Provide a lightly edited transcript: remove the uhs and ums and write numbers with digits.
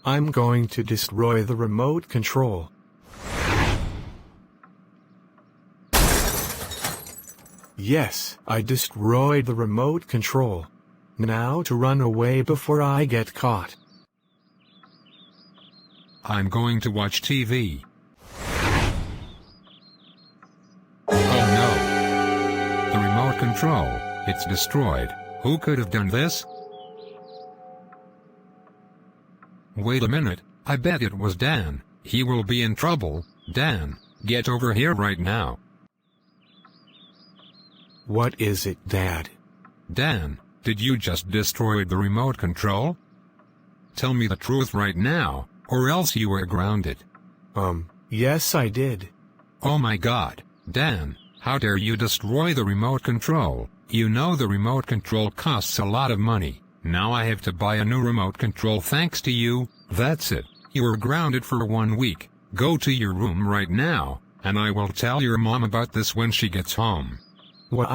I'm going to destroy the remote control. Yes, I destroyed the remote control. Now to run away before I get caught. I'm going to watch TV. Oh no! The remote control, it's destroyed. Who could have done this? Wait a minute, I bet it was Dan. He will be in trouble. Dan, get over here right now. What is it, Dad? Dan, did you just destroy the remote control? Tell me the truth right now, or else you are grounded. Yes I did. Oh my God, Dan, how dare you destroy the remote control? You know the remote control costs a lot of money. Now I have to buy a new remote control thanks to you. That's it. You are grounded for 1 week. Go to your room right now, and I will tell your mom about this when she gets home. What?